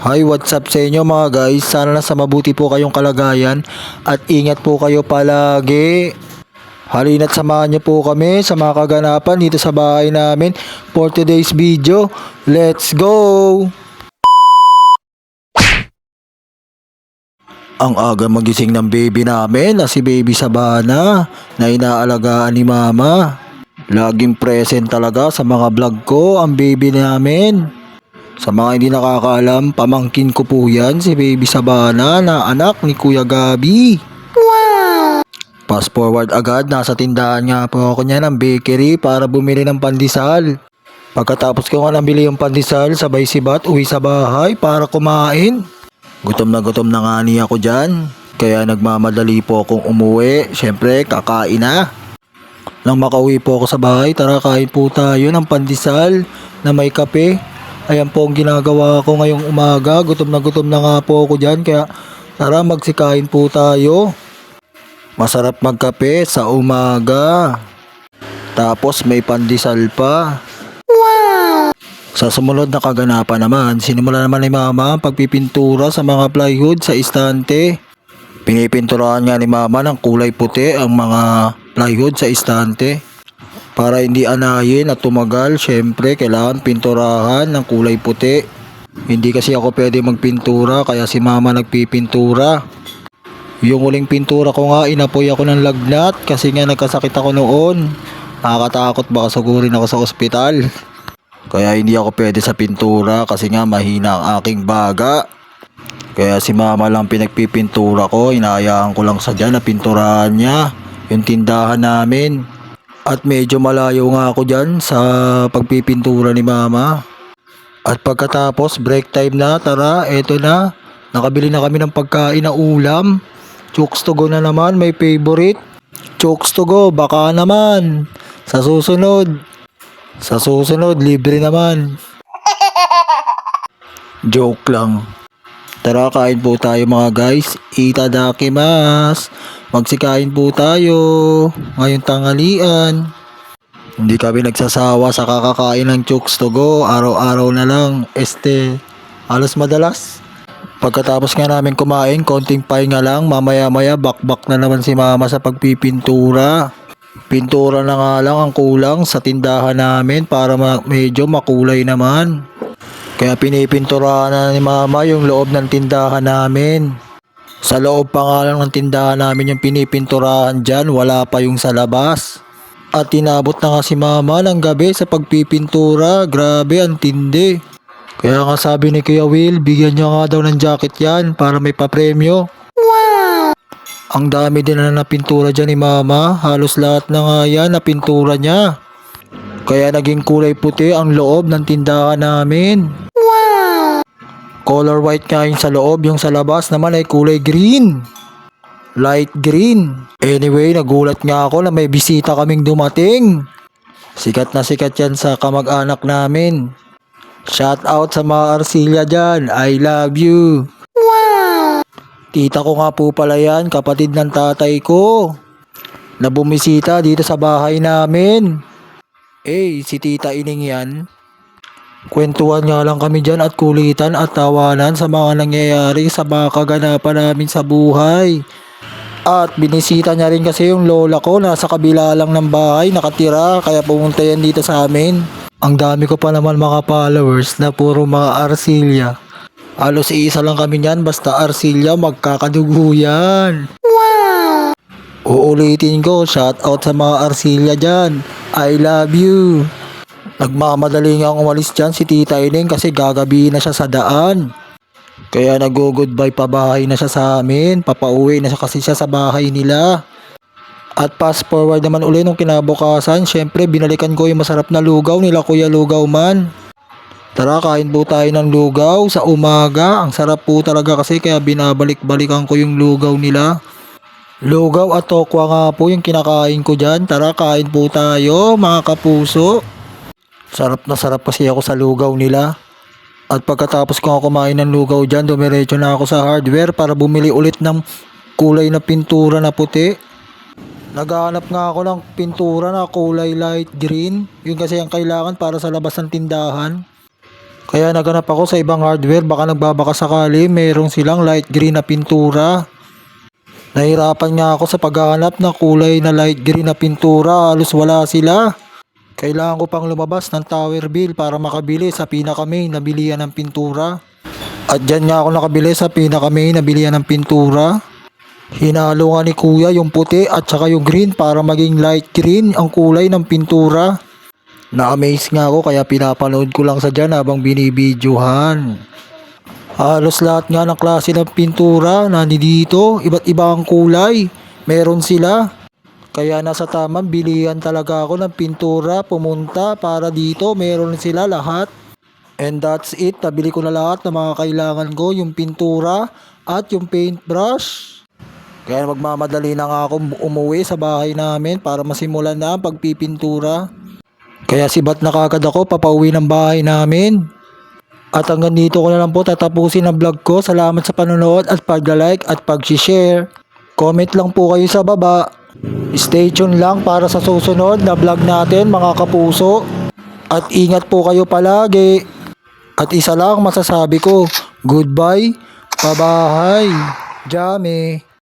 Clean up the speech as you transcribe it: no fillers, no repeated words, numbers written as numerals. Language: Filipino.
Hi, what's up sa inyo mga guys? Sana nasa mabuti po kayong kalagayan at ingat po kayo palagi. Halina't samahan niyo po kami sa mga kaganapan dito sa bahay namin for today's video. Let's go! Ang aga magising ng baby namin na si Baby Sabana na inaalagaan ni Mama. Laging present talaga sa mga vlog ko ang baby namin. Sa mga hindi nakakaalam, pamangkin ko po yan si Baby Sabana na anak ni Kuya Gabi. Fast forward agad, nasa tindahan nga po ako niya ng bakery para bumili ng pandesal. Pagkatapos ko nga nabili yung pandesal, sabay sibat uwi sa bahay para kumain. Gutom na nga niya ako dyan, kaya nagmamadali po akong umuwi. Syempre, kakain na. Nang makauwi po ako sa bahay, tara kain po tayo ng pandesal na may kape. Ayan po ang ginagawa ko ngayong umaga. Gutom na nga po ako dyan, kaya tara magsikain po tayo. Masarap magkape sa umaga. Tapos may pandesal pa. Sa sumunod na kaganapan naman, sinimula naman ni Mama ang pagpipintura sa mga plywood sa istante. Pinipinturahan nga ni Mama ng kulay puti ang mga plywood sa istante. Para hindi anayin at tumagal, syempre kailangan pinturahan ng kulay puti. Hindi kasi ako pwede magpintura kaya si Mama nagpipintura. Yung huling pintura ko nga, inapoy ako ng lagnat kasi nga nagkasakit ako noon. Nakakatakot, baka sugurin ako sa ospital. Kaya hindi ako pwede sa pintura kasi nga mahina ang aking baga. Kaya si Mama lang pinagpipintura ko, hinahayaan ko lang sa dyan na pinturahan niya yung tindahan namin. At medyo malayo nga ako dyan sa pagpipintura ni Mama. At pagkatapos break time na, tara, eto na. Nakabili na kami ng pagkain na ulam. Chokes to go na naman, may favorite. Chokes to go, baka naman. Sa susunod, libre naman. Joke lang. Tara, kain po tayo mga guys. Itadakimasu. Magsikain po tayo ngayong tanghalian. Hindi kami nagsasawa sa kakakain ng chokes to go. Araw-araw na lang. Halos madalas. Pagkatapos nga namin kumain, konting pahinga lang. Mamaya-maya, bakbak na naman si Mama sa pagpipintura. Pintura na nga lang ang kulang sa tindahan namin para medyo makulay naman. Kaya pinipinturahan na ni Mama yung loob ng tindahan namin. Sa loob pa nga lang ng tindahan namin yung pinipinturahan dyan, wala pa yung sa labas. At tinabot na nga si Mama ng gabi sa pagpipintura, grabe ang tindi. Kaya nga sabi ni Kuya Will, bigyan niya nga daw ng jacket yan para may papremyo. Ang dami din na napintura dyan ni Mama. Halos lahat na nga yan napintura niya. Kaya naging kulay puti ang loob ng tindahan namin. Color white nga yung sa loob. Yung sa labas naman ay kulay green. Light green. Anyway, nagulat nga ako na may bisita kaming dumating. Sikat na sikat yan sa kamag-anak namin. Shout out sa mga Arcilla dyan. I love you. Tita ko nga po pala yan, kapatid ng tatay ko, na bumisita dito sa bahay namin. Si Tita Ining yan. Kwentuhan nga lang kami dyan at kulitan at tawanan sa mga nangyayari sa mga kaganapan namin sa buhay. At binisita niya rin kasi yung lola ko, nasa kabila lang ng bahay nakatira, kaya pumunta yan dito sa amin. Ang dami ko pa naman mga followers na puro mga Arcilla. Halos isa lang kami niyan, basta Arcilla, magkakadugo yan. Uulitin ko, shout out sa mga Arcilla dyan. I love you. Nagmamadali nga umalis dyan si Tita Ining kasi gagabi na siya sa daan. Kaya nag-goodbye pa bahay na siya sa amin. Papauwi na siya kasi siya sa bahay nila. At fast forward naman uli nung kinabukasan, syempre binalikan ko yung masarap na lugaw nila Kuya Lugaw Man. Tara, kain po tayo ng lugaw sa umaga. Ang sarap po talaga kasi kaya binabalik-balikan ko yung lugaw nila. Lugaw at tokwa nga po yung kinakain ko dyan. Tara, kain po tayo mga kapuso. Sarap na sarap kasi ako sa lugaw nila. At pagkatapos ko kumain ng lugaw dyan, dumiretso na ako sa hardware para bumili ulit ng kulay na pintura na puti. Naghahanap nga ako ng pintura na kulay light green. Yun kasi ang kailangan para sa labas ng tindahan. Kaya naganap ako sa ibang hardware, baka nagbabaka sakali merong silang light green na pintura. Nahirapan nga ako sa paghahanap ng kulay na light green na pintura, halos wala sila. Kailangan ko pang lumabas ng Tower Bill para makabili sa pinaka-main na bilihan ng pintura. At dyan nga ako nakabili sa pinaka-main na bilihan ng pintura. Hinalo nga ni kuya yung puti at saka yung green para maging light green ang kulay ng pintura. Na-amaze nga ako kaya pinapanood ko lang sa dyan habang binibidyohan. Halos lahat nga ng klase ng pintura nandito, iba't iba ang kulay. Meron sila. Kaya nasa tamang bilihan talaga ako ng pintura pumunta para dito meron sila lahat. And that's it, nabili ko na lahat ng mga kailangan ko, yung pintura at yung paintbrush. Kaya magmamadali na nga ako umuwi sa bahay namin para masimulan na ang pagpipintura. Kaya sibat na kagad ako papauwi ng bahay namin. At hanggang dito ko na lang po tatapusin ang vlog ko. Salamat sa panonood at pag-like at pag-share. Comment lang po kayo sa baba. Stay tuned lang para sa susunod na vlog natin mga kapuso. At ingat po kayo palagi. At isa lang masasabi ko, goodbye, bye-bye, Jame.